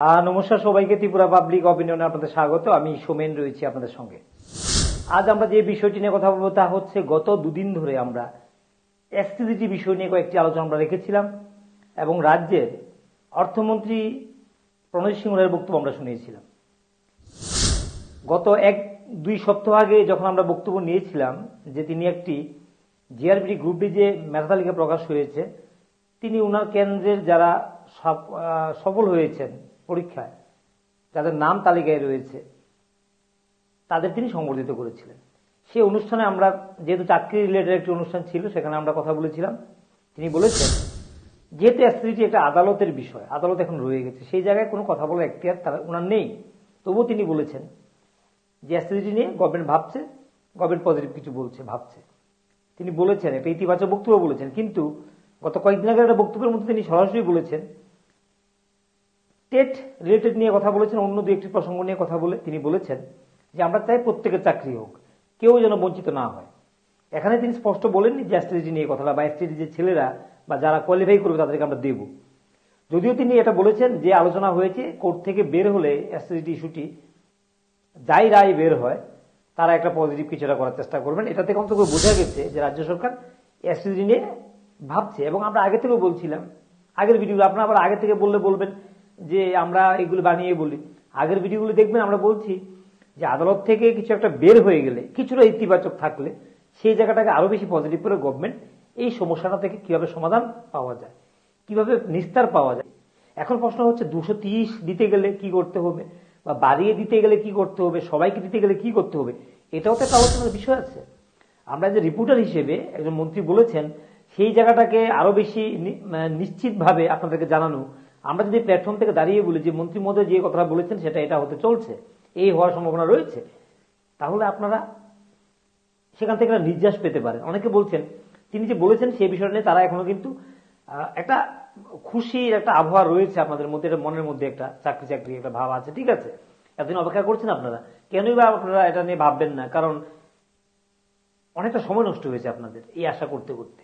নমস্কার সবাইকে, ত্রিপুরা পাবলিক অপিনিয়নে আপনাদের স্বাগত। আমি সোমেন রয়েছি আপনাদের সঙ্গে। আজ আমরা যে বিষয়টি নিয়ে কথা বলবো তা হচ্ছে, গত দুদিন ধরে আমরা এসসিজিটি বিষয় নিয়ে কয়েকটি আলোচনা আমরা রেখেছিলাম এবং রাজ্যের অর্থমন্ত্রী প্রণয় সিংহ রায়ের বক্তব্য আমরা শুনিয়েছিলাম। গত দুই সপ্তাহ আগে যখন আমরা বক্তব্য নিয়েছিলাম যে তিনি একটি জিআরবিটি গ্রুপ ডি যে মেধা তালিকা প্রকাশ হয়েছে, তিনি উনার কেন্দ্রের যারা সফল হয়েছেন পরীক্ষায়, যাদের নাম তালিকায় রয়েছে, তাদের তিনি সংবর্ধিত করেছিলেন। সেই অনুষ্ঠানে আমরা, যেহেতু চাকরি রিলেটেড একটি অনুষ্ঠান ছিল, সেখানে আমরা কথা বলেছিলাম। তিনি বলেছেন, যেহেতু এসসিজিটি একটা আদালতের বিষয়, আদালত এখন রয়ে গেছে, সেই জায়গায় কোনো কথা বলার এখতিয়ার তার ওনার নেই। তবুও তিনি বলেছেন যে এসসিজিটি নিয়ে গভর্নমেন্ট ভাবছে, গভর্নমেন্ট পজিটিভ কিছু বলছে, ভাবছে। তিনি বলেছেন, একটা ইতিবাচক বক্তব্য বলেছেন। কিন্তু গত কয়েকদিন আগে একটা বক্তব্যের মধ্যে তিনি সরাসরি বলেছেন, টেট রিলেটেড নিয়ে কথা বলেছেন, অন্য দু একটি প্রসঙ্গ নিয়ে কথা বলে তিনি বলেছেন যে আমরা চাই প্রত্যেকের চাকরি হোক, কেউ যেন বঞ্চিত না হয়। এখানে তিনি স্পষ্ট বলেননি যে এসটিডি নিয়ে কথাটা, বা এসটিডি যে ছেলেরা বা যারা কোয়ালিফাই করবে তাদেরকে আমরা দেব। যদিও তিনি এটা বলেছেন যে আলোচনা হয়েছে, কোর্ট থেকে বের হলে এসটিডি ইস্যুটি যাই রায় বের হয়, তারা একটা পজিটিভ কিছুটা করার চেষ্টা করবেন। এটা থেকে অন্তত বোঝা গেছে যে রাজ্য সরকার এসটিডি নিয়ে ভাবছে। এবং আমরা আগে থেকেও বলছিলাম, আগের ভিডিও আপনারা আবার আগে থেকে বললে বলবেন যে আমরা এগুলো বানিয়ে বলি। আগের ভিডিওগুলো দেখবেন, আমরা বলছি যে আদালত থেকে কিছু একটা বের হয়ে গেলে, কিছুটা ইতিবাচক থাকলে, সেই জায়গাটাকে আরো বেশি পজিটিভ করে গভর্নমেন্ট এই সমস্যাটা থেকে কিভাবে সমাধান পাওয়া যায়, কিভাবে নিস্তার পাওয়া যায়। এখন প্রশ্ন হচ্ছে 230 দিতে গেলে কি করতে হবে, বা বাড়িয়ে দিতে গেলে কি করতে হবে, সবাইকে দিতে গেলে কি করতে হবে, এটাও তো একটা আলোচনার বিষয় আছে। আমরা যে রিপোর্টার হিসেবে একজন মন্ত্রী বলেছেন, সেই জায়গাটাকে আরো বেশি নিশ্চিতভাবে আপনাদেরকে জানানো। আমরা যদি প্ল্যাটফর্ম থেকে দাঁড়িয়ে বলি যে মন্ত্রী মহোদয় যে কথাটা বলেছেন সেটা এটা হতে চলছে, এই হওয়ার সম্ভাবনা রয়েছে, তাহলে আপনারা সেখান থেকে একটা নির্যাস পেতে পারেন। অনেকে বলছেন তিনি যে বলেছেন সেই বিষয়টা নিয়ে তারা এখনো কিন্তু একটা খুশির একটা আবহাওয়া রয়েছে আপনাদের মধ্যে, এটা মনের মধ্যে একটা চাকরি চাকরি একটা ভাব আছে। ঠিক আছে, এতদিন অপেক্ষা করছেন আপনারা, কেনই বা আপনারা এটা নিয়ে ভাববেন না? কারণ অনেকটা সময় নষ্ট হয়েছে আপনাদের এই আশা করতে করতে,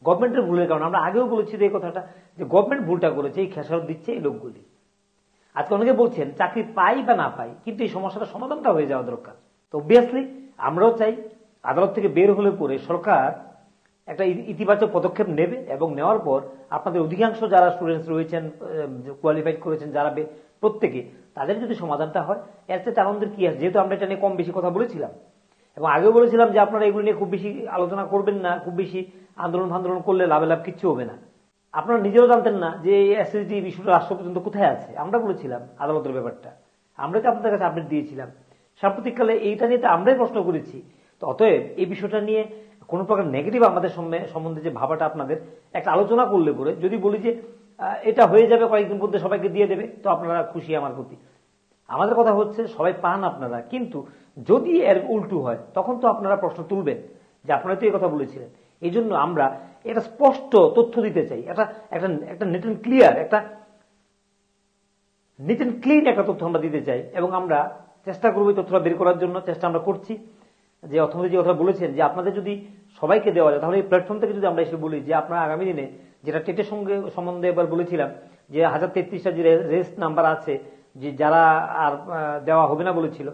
গভর্নমেন্টের ভুলের কারণে। আমরা আগেও বলেছি এই কথাটা, যে গভর্নমেন্ট ভুলটা করেছে, এই খেসারত দিচ্ছে এই লোকগুলি। আজকে অনেকে বলছেন চাকরি পাই বা না পাই, কিন্তু এই সমস্যাটা সমাধানটা হয়ে যাওয়া দরকার। তো অবভিয়াসলি আমরাও চাই আদালত থেকে বের হলে পরে সরকার একটা ইতিবাচক পদক্ষেপ নেবে, এবং নেওয়ার পর আপনাদের অধিকাংশ যারা স্টুডেন্টস রয়েছেন, কোয়ালিফাইড করেছেন যারা, প্রত্যেকে, তাদের যদি সমাধানটা হয়, এর চেয়ে আনন্দের কি আছে? যেহেতু আমরা এটা নিয়ে কম বেশি কথা বলেছিলাম, এবং আগেও বলেছিলাম যে আপনারা এগুলো নিয়ে খুব বেশি আলোচনা করবেন না, খুব বেশি আন্দোলন করলে লাভে লাভ কিচ্ছু হবে না। আপনারা নিজেও জানতেন না যে এই এসএসডি ইস্যুটা রাষ্ট্র পর্যন্ত কোথায় আছে। আমরা বলেছিলাম আদালতের ব্যাপারটা, আমরা কি আপনাদের কাছে আপডেট দিয়েছিলাম? সাম্প্রতিককালে এইটা নিয়ে তো আমরাই প্রশ্ন করেছি। তো অতএব এই বিষয়টা নিয়ে কোন প্রকার নেগেটিভ আমাদের সম্বন্ধে যে ভাবাটা, আপনাদের একটা আলোচনা করলে পরে যদি বলি যে এটা হয়ে যাবে কয়েকদিন মধ্যে সবাইকে দিয়ে দেবে, তো আপনারা খুশি আমার প্রতি। আমাদের কথা হচ্ছে সবাই পান আপনারা, কিন্তু যদি এর উল্টো হয় তখন তো আপনারা প্রশ্ন তুলবেন যে আপনারা তো এই কথা বলেছিলেন। এই জন্য আমরা এটা স্পষ্ট তথ্য দিতে চাই, একটা নেট এন্ড ক্লিয়ার, একটা নিট এন্ড ক্লিন একটা তথ্য আমরা দিতে চাই, এবং আমরা চেষ্টা করবো তথ্যটা বের করার জন্য। চেষ্টা আমরা করছি। যে অর্থমন্ত্রী যে কথা বলেছেন যে আপনাদের যদি সবাইকে দেওয়া যায়, তাহলে এই প্ল্যাটফর্ম থেকে যদি আমরা এসে বলি যে আপনারা আগামী দিনে, যেটা টেটের সঙ্গে সম্বন্ধে এবার বলেছিলাম যে 1033টা যে রেস্ট নাম্বার আছে, যে যারা আর দেওয়া হবে না বলেছিল,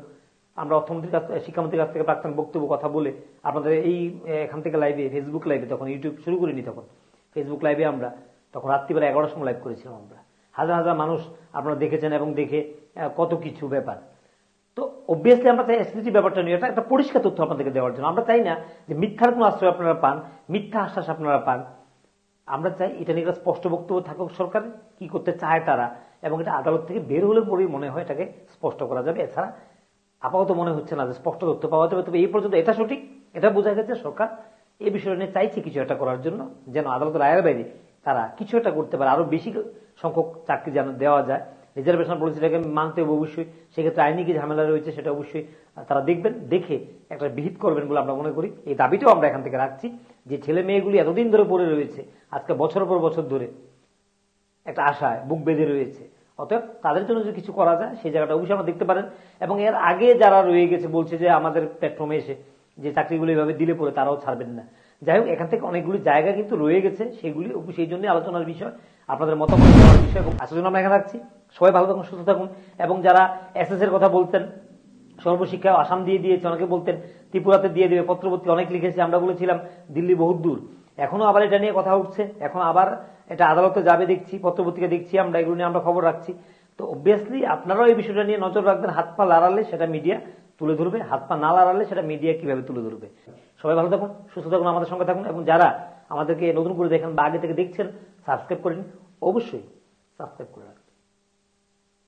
আমরা অর্থমন্ত্রীর কাছ, শিক্ষামন্ত্রীর কাছ থেকে প্রাক্তন বক্তব্য কথা বলে আপনাদের এই এখান থেকে লাইভে, ফেসবুক লাইভে, তখন ইউটিউব শুরু করিনি, তখন ফেসবুক লাইভে আমরা তখন রাত্রিবেলা 11টার সময় লাইভ করেছিলাম। আমরা হাজার হাজার মানুষ আপনারা দেখেছেন, এবং দেখে কত কিছু ব্যাপার। তো অবভিয়াসলি আমরা চাই এসএসডি ব্যাপারটা নিয়ে একটা পরিষ্কার তথ্য আপনাদেরকে দেওয়ার জন্য। আমরা চাই না যে মিথ্যার কোন আশ্রয় আপনারা পান, মিথ্যা আশ্বাস আপনারা পান। আমরা চাই এটা নিয়ে একটা স্পষ্ট বক্তব্য থাকুক সরকারের, কি করতে চায় তারা, এবং এটা আদালত থেকে বের হলে পরেই মনে হয় এটাকে স্পষ্ট করা যাবে। এছাড়া আপাতত মনে হচ্ছে না যে স্পষ্ট তথ্য পাওয়া যাবে। তবে এই পর্যন্ত এটা সঠিক, এটা বোঝা গেছে সরকার এই বিষয়টা নিয়ে চাইছে কিছু একটা করার জন্য, যেন আদালতের রায়ের বাইরে তারা কিছু একটা করতে পারে, আরো বেশি সংখ্যক চাকরি যেন দেওয়া যায়। রিজার্ভেশন পলিসিটাকে মানতে হবে অবশ্যই, সেক্ষেত্রে আইনি কি ঝামেলা রয়েছে সেটা অবশ্যই তারা দেখবেন, দেখে একটা বিহিত করবেন বলে আমরা মনে করি। এই দাবিটাও আমরা এখান থেকে রাখছি, যে ছেলে মেয়েগুলি এতদিন ধরে পড়ে রয়েছে, আজকে বছরের পর বছর ধরে একটা আশায় বুক বেঁধে রয়েছে। অতএব তাদের জন্য যদি কিছু করা যায়, সেই জায়গাটা অবশ্যই আমরা দেখতে পারেন। এবং এর আগে যারা রয়ে গেছে বলছে যে আমাদের প্ল্যাটফর্মে এসে যে চাকরিগুলো এইভাবে দিলে পরে তারাও ছাড়বেন না। যাই হোক, এখান থেকে অনেকগুলি জায়গা কিন্তু রয়ে গেছে, সেগুলি সেই জন্য আলোচনার বিষয়, আপনাদের মতামত দেওয়ার বিষয়। এবং আসার জন্য আমরা এখানে রাখছি। সবাই ভালো থাকুন, সুস্থ থাকুন। এবং যারা এসএস এর কথা বলতেন, সর্বশিক্ষা আসাম দিয়ে দিয়েছে, অনেকে বলতেন ত্রিপুরাতে দিয়ে দেবে, পত্রপত্রিকা অনেক লিখেছে, আমরা বলেছিলাম দিল্লি বহুত দূর। এখনো আবার এটা নিয়ে কথা উঠছে, এখন আবার এটা আদালতে যাবে দেখছি, পত্রপত্রিকা দেখছি, আমরা এগুলো নিয়ে আমরা খবর রাখছি। তো অবভিয়াসলি আপনারাও এই বিষয়টা নিয়ে নজর রাখবেন। হাত পা লড়ালে সেটা মিডিয়া তুলে ধরবে, হাত পা না লড়ালে সেটা মিডিয়া কিভাবে তুলে ধরবে। সবাই ভালো থাকুন, সুস্থ থাকুন, আমাদের সঙ্গে থাকুন। এবং যারা আমাদেরকে নতুন করে দেখেন বা আগে থেকে দেখছেন, সাবস্ক্রাইব করেন, অবশ্যই সাবস্ক্রাইব করে রাখুন।